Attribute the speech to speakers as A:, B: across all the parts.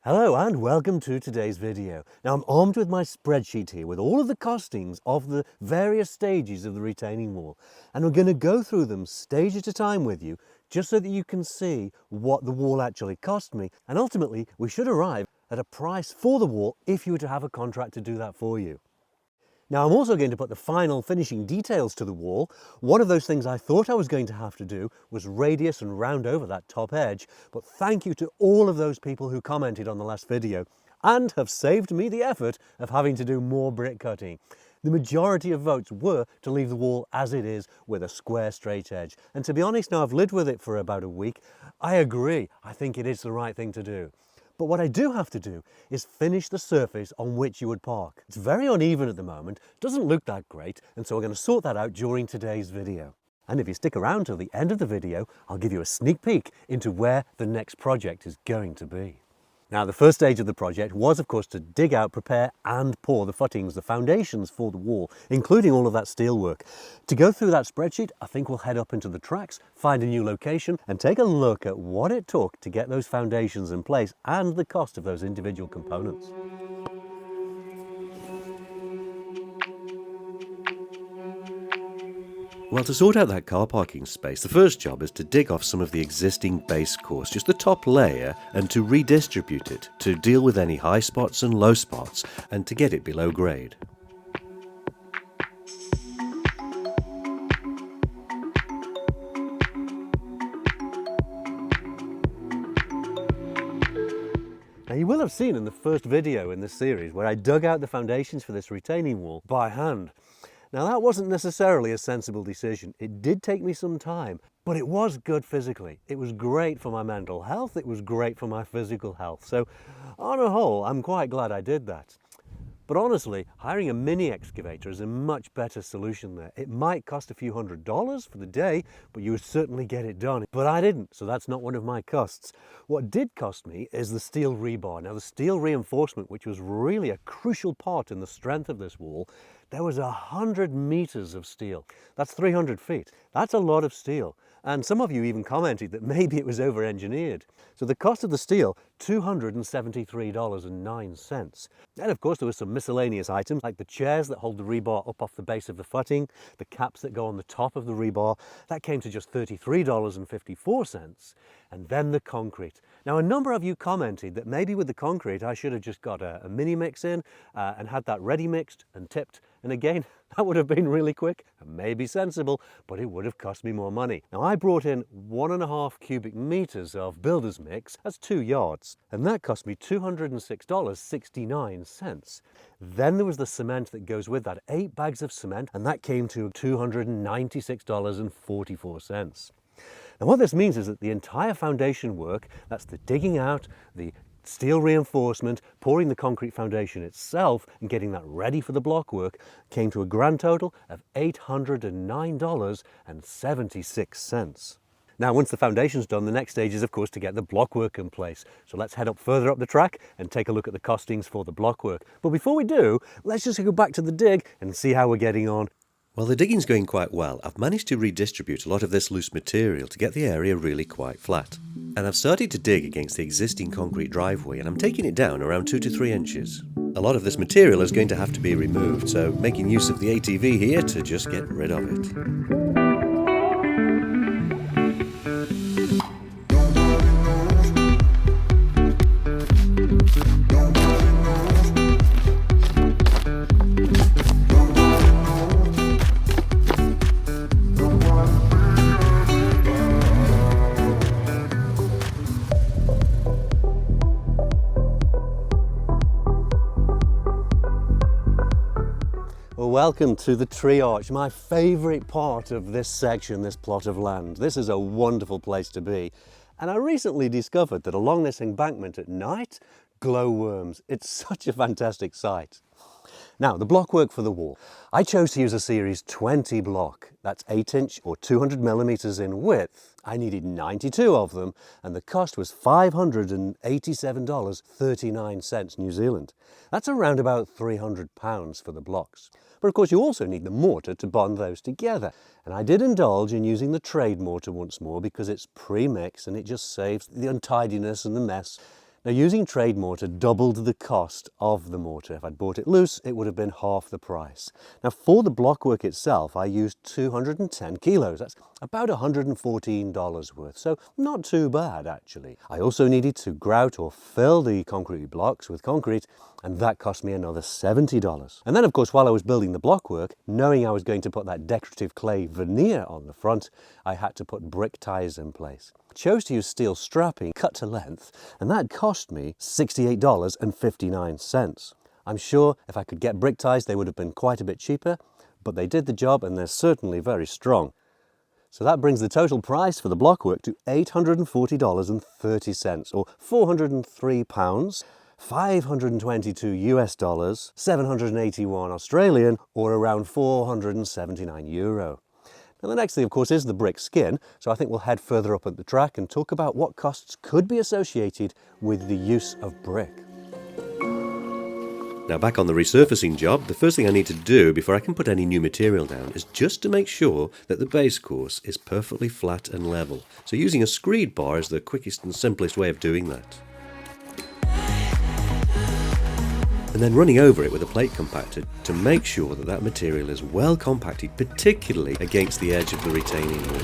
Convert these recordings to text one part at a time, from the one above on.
A: Hello and welcome to today's video. Now I'm armed with my spreadsheet here with all of the costings of the various stages of the retaining wall, and we're going to go through them stage at a time with you just so that you can see what the wall actually cost me, and ultimately we should arrive at a price for the wall if you were to have a contract to do that for you. Now I'm also going to put the final finishing details to the wall. One of those things I thought I was going to have to do was radius and round over that top edge, but thank you to all of those people who commented on the last video and have saved me the effort of having to do more brick cutting. The majority of votes were to leave the wall as it is with a square straight edge, and to be honest, now I've lived with it for about a week, I agree, I think it is the right thing to do. But what I do have to do is finish the surface on which you would park. It's very uneven at the moment, doesn't look that great, and so we're going to sort that out during today's video. And if you stick around till the end of the video, I'll give you a sneak peek into where the next project is going to be. Now, the first stage of the project was, of course, to dig out, prepare and pour the footings, the foundations for the wall, including all of that steel work. To go through that spreadsheet, I think we'll head up into the tracks, find a new location and take a look at what it took to get those foundations in place and the cost of those individual components.
B: Well, to sort out that car parking space, the first job is to dig off some of the existing base course, just the top layer, and to redistribute it, to deal with any high spots and low spots, and to get it below grade.
A: Now you will have seen in the first video in this series where I dug out the foundations for this retaining wall by hand. Now that wasn't necessarily a sensible decision. It did take me some time, but it was good physically. It was great for my mental health, it was great for my physical health. So on a whole, I'm quite glad I did that. But honestly, hiring a mini excavator is a much better solution there. It might cost a few $100s for the day, but you would certainly get it done. But I didn't, so that's not one of my costs. What did cost me is the steel rebar. Now the steel reinforcement, which was really a crucial part in the strength of this wall, there was 100 meters of steel. That's 300 feet. That's a lot of steel. And some of you even commented that maybe it was over-engineered. So the cost of the steel, $273.09. Then of course there were some miscellaneous items like the chairs that hold the rebar up off the base of the footing, the caps that go on the top of the rebar. That came to just $33.54. And then the concrete. Now a number of you commented that maybe with the concrete I should have just got a mini mix in and had that ready mixed and tipped. And again, that would have been really quick and maybe sensible, but it would have cost me more money. Now I brought in 1.5 cubic meters of builder's mix, that's 2 yards, and that cost me $206.69. Then there was the cement that goes with that, 8 bags of cement, and that came to $296.44. Now what this means is that the entire foundation work, that's the digging out, the steel reinforcement, pouring the concrete foundation itself and getting that ready for the block work, came to a grand total of $809.76. Now once the foundation's done, the next stage is of course to get the block work in place. So let's head up further up the track and take a look at the costings for the block work. But before we do, let's just go back to the dig and see how we're getting on.
B: Well, the digging's going quite well. I've managed to redistribute a lot of this loose material to get the area really quite flat. And I've started to dig against the existing concrete driveway, and I'm taking it down around 2 to 3 inches. A lot of this material is going to have to be removed, so making use of the ATV here to just get rid of it.
A: Well, welcome to the tree arch, my favourite part of this section, this plot of land. This is a wonderful place to be. And I recently discovered that along this embankment at night, glowworms. It's such a fantastic sight. Now, the block work for the wall. I chose to use a series 20 block. That's 8-inch or 200 millimeters in width. I needed 92 of them, and the cost was $587.39 New Zealand. That's around about £300 for the blocks. But of course you also need the mortar to bond those together. And I did indulge in using the trade mortar once more because it's pre-mixed and it just saves the untidiness and the mess. Now, using trade mortar doubled the cost of the mortar. If I'd bought it loose, it would have been half the price. Now, for the blockwork itself, I used 210 kilos. That's about $114 worth, so not too bad, actually. I also needed to grout or fill the concrete blocks with concrete, and that cost me another $70. And then, of course, while I was building the blockwork, knowing I was going to put that decorative clay veneer on the front, I had to put brick ties in place. I chose to use steel strapping cut to length, and that cost me $68.59. I'm sure if I could get brick ties, they would have been quite a bit cheaper, but they did the job and they're certainly very strong. So that brings the total price for the blockwork to $840.30, or £403, 522 US dollars, 781 Australian, or around 479 euro. Now, the next thing, of course, is the brick skin, so I think we'll head further up at the track and talk about what costs could be associated with the use of brick.
B: Now, back on the resurfacing job, the first thing I need to do before I can put any new material down is just to make sure that the base course is perfectly flat and level. So using a screed bar is the quickest and simplest way of doing that. And then running over it with a plate compactor to make sure that that material is well compacted, particularly against the edge of the retaining wall.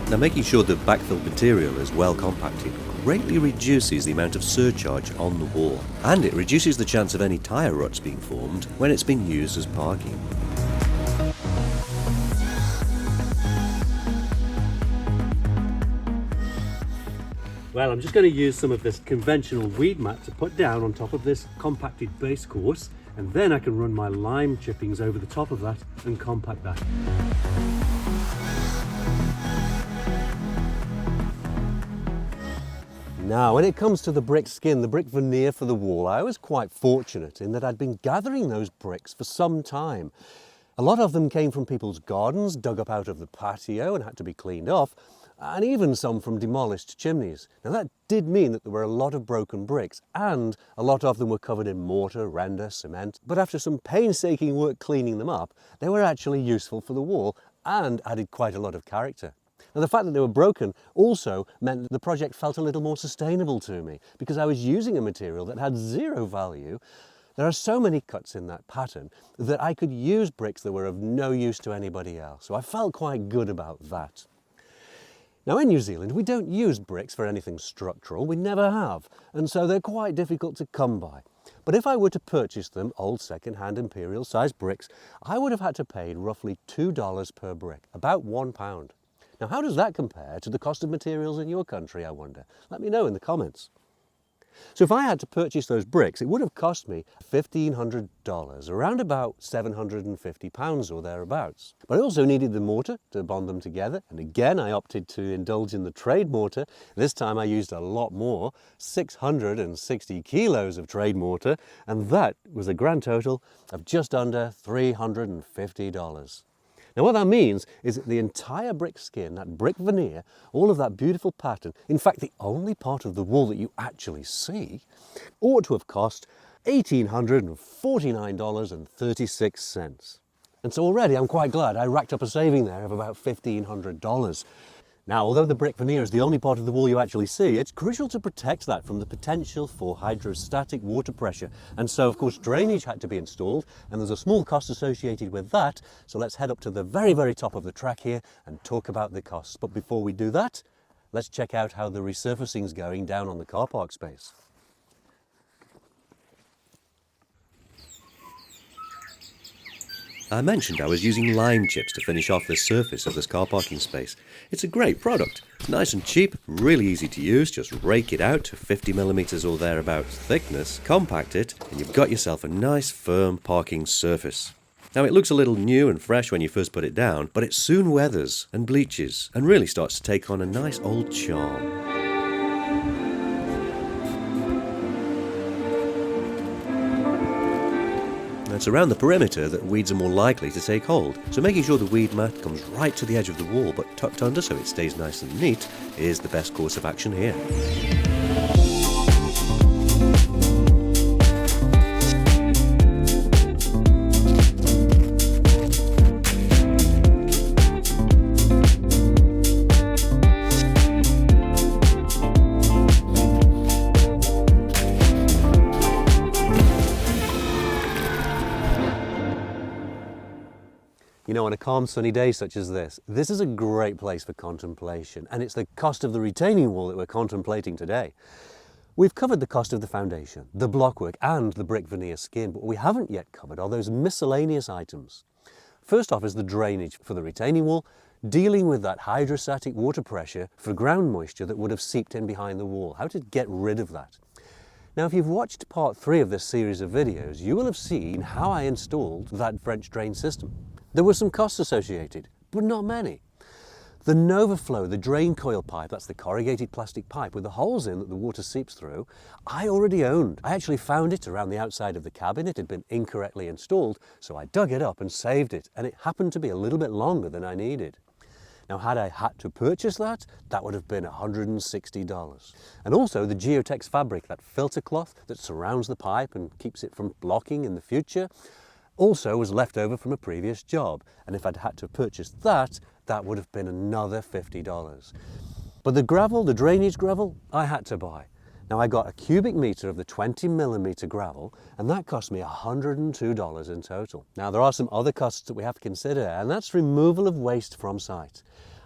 B: Now, making sure the backfilled material is well compacted greatly reduces the amount of surcharge on the wall, and it reduces the chance of any tyre ruts being formed when it's been used as parking.
A: Well, I'm just going to use some of this conventional weed mat to put down on top of this compacted base course, and then I can run my lime chippings over the top of that and compact that. Now, when it comes to the brick skin, the brick veneer for the wall, I was quite fortunate in that I'd been gathering those bricks for some time. A lot of them came from people's gardens, dug up out of the patio and had to be cleaned off, and even some from demolished chimneys. Now, that did mean that there were a lot of broken bricks, and a lot of them were covered in mortar, render, cement, but after some painstaking work cleaning them up, they were actually useful for the wall and added quite a lot of character. Now, the fact that they were broken also meant that the project felt a little more sustainable to me, because I was using a material that had zero value. There are so many cuts in that pattern that I could use bricks that were of no use to anybody else, so I felt quite good about that. Now, in New Zealand, we don't use bricks for anything structural, we never have, and so they're quite difficult to come by. But if I were to purchase them, old second-hand imperial-sized bricks, I would have had to pay roughly $2 per brick, about £1. Now, how does that compare to the cost of materials in your country, I wonder? Let me know in the comments. So if I had to purchase those bricks, it would have cost me $1,500, around about £750 or thereabouts. But I also needed the mortar to bond them together, and again I opted to indulge in the trade mortar. This time I used a lot more, 660 kilos of trade mortar, and that was a grand total of just under $350. Now, what that means is that the entire brick skin, that brick veneer, all of that beautiful pattern, in fact the only part of the wall that you actually see, ought to have cost $1,849.36. And so already I'm quite glad I racked up a saving there of about $1,500. Now, although the brick veneer is the only part of the wall you actually see, it's crucial to protect that from the potential for hydrostatic water pressure. And so, of course, drainage had to be installed, and there's a small cost associated with that. So let's head up to the very, very top of the track here and talk about the costs. But before we do that, let's check out how the resurfacing is going down on the car park space.
B: I mentioned I was using lime chips to finish off the surface of this car parking space. It's a great product. It's nice and cheap, really easy to use. Just rake it out to 50mm or thereabouts thickness, compact it, and you've got yourself a nice firm parking surface. Now, it looks a little new and fresh when you first put it down, but it soon weathers and bleaches and really starts to take on a nice old charm. It's around the perimeter that weeds are more likely to take hold, so making sure the weed mat comes right to the edge of the wall but tucked under so it stays nice and neat is the best course of action here.
A: You know, on a calm sunny day such as this is a great place for contemplation, and it's the cost of the retaining wall that we're contemplating today. We've covered the cost of the foundation, the blockwork and the brick veneer skin, but what we haven't yet covered are those miscellaneous items. First off is the drainage for the retaining wall, dealing with that hydrostatic water pressure for ground moisture that would have seeped in behind the wall, how to get rid of that. Now, if you've watched part 3 of this series of videos, you will have seen how I installed that French drain system. There were some costs associated, but not many. The NovaFlow, the drain coil pipe, that's the corrugated plastic pipe with the holes in that the water seeps through, I already owned. I actually found it around the outside of the cabin. It had been incorrectly installed, so I dug it up and saved it, and it happened to be a little bit longer than I needed. Now, had I had to purchase that, that would have been $160. And also the Geotex fabric, that filter cloth that surrounds the pipe and keeps it from blocking in the future, also was left over from a previous job. And if I'd had to purchase that, that would have been another $50. But the gravel, the drainage gravel, I had to buy. Now, I got a cubic metre of the 20mm gravel, and that cost me $102 in total. Now, there are some other costs that we have to consider, and that's removal of waste from site.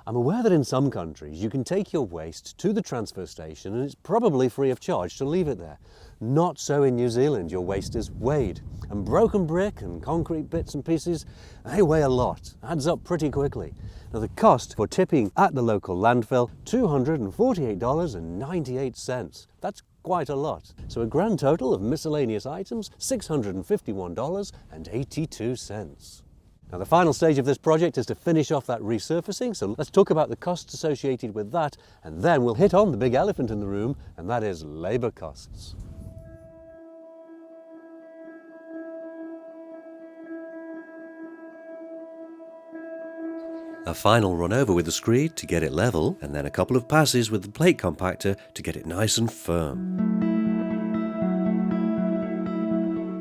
A: I'm aware that in some countries you can take your waste to the transfer station and it's probably free of charge to leave it there. Not so in New Zealand. Your waste is weighed, and broken brick and concrete bits and pieces, they weigh a lot, adds up pretty quickly. Now, the cost for tipping at the local landfill, $248.98. That's quite a lot. So a grand total of miscellaneous items, $651.82. Now, the final stage of this project is to finish off that resurfacing, so let's talk about the costs associated with that, and then we'll hit on the big elephant in the room, and that is labour costs.
B: A final run over with the screed to get it level, and then a couple of passes with the plate compactor to get it nice and firm.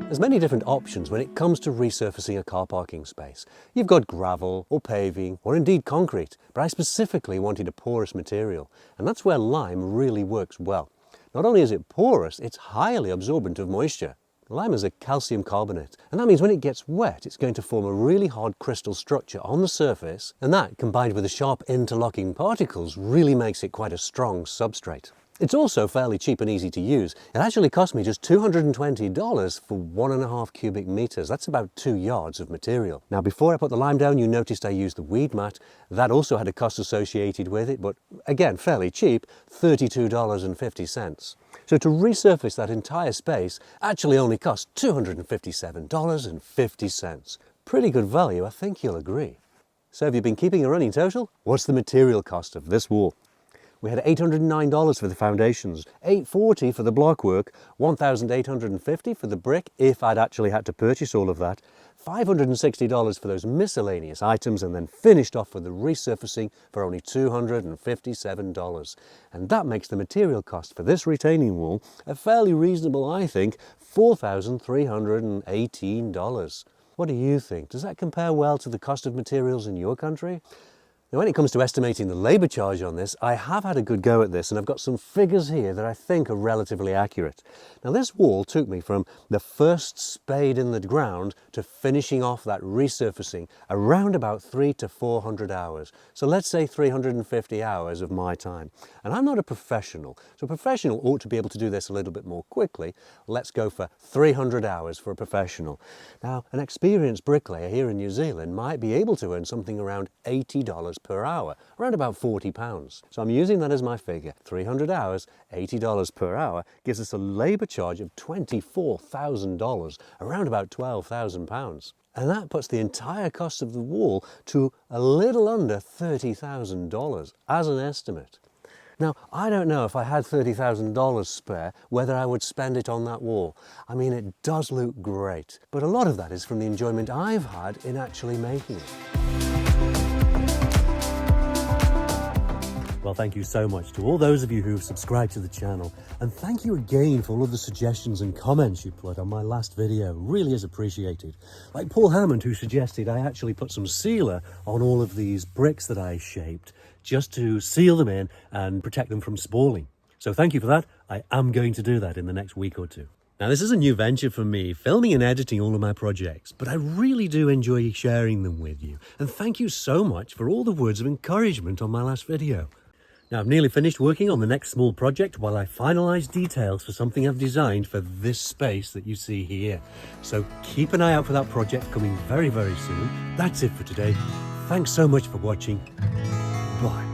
A: There's many different options when it comes to resurfacing a car parking space. You've got gravel or paving or indeed concrete, but I specifically wanted a porous material, and that's where lime really works well. Not only is it porous, it's highly absorbent of moisture. Lime is a calcium carbonate, and that means when it gets wet, it's going to form a really hard crystal structure on the surface, and that, combined with the sharp interlocking particles, really makes it quite a strong substrate. It's also fairly cheap and easy to use. It actually cost me just $220 for 1.5 cubic meters. That's about 2 yards of material. Now, before I put the lime down, you noticed I used the weed mat. That also had a cost associated with it, but again, fairly cheap, $32.50. So to resurface that entire space actually only cost $257.50. Pretty good value, I think you'll agree. So have you been keeping a running total? What's the material cost of this wall? We had $809 for the foundations, $840 for the blockwork, $1,850 for the brick, if I'd actually had to purchase all of that, $560 for those miscellaneous items, and then finished off with the resurfacing for only $257. And that makes the material cost for this retaining wall a fairly reasonable, I think, $4,318. What do you think? Does that compare well to the cost of materials in your country? Now, when it comes to estimating the labour charge on this, I have had a good go at this, and I've got some figures here that I think are relatively accurate. Now, this wall took me from the first spade in the ground to finishing off that resurfacing around about 300 to 400 hours. So let's say 350 hours of my time. And I'm not a professional, so a professional ought to be able to do this a little bit more quickly. Let's go for 300 hours for a professional. Now, an experienced bricklayer here in New Zealand might be able to earn something around $80 per hour, around about £40. So I'm using that as my figure. 300 hours, $80 per hour gives us a labour charge of $24,000, around about £12,000. And that puts the entire cost of the wall to a little under $30,000 as an estimate. Now, I don't know if I had $30,000 spare, whether I would spend it on that wall. I mean, it does look great, but a lot of that is from the enjoyment I've had in actually making it. Well, thank you so much to all those of you who've subscribed to the channel, and thank you again for all of the suggestions and comments you put on my last video. Really is appreciated. Like Paul Hammond, who suggested I actually put some sealer on all of these bricks that I shaped, just to seal them in and protect them from spalling. So thank you for that. I am going to do that in the next week or two. Now, this is a new venture for me, filming and editing all of my projects, but I really do enjoy sharing them with you. And thank you so much for all the words of encouragement on my last video. Now, I've nearly finished working on the next small project while I finalise details for something I've designed for this space that you see here. So keep an eye out for that project coming very, very soon. That's it for today. Thanks so much for watching. Bye.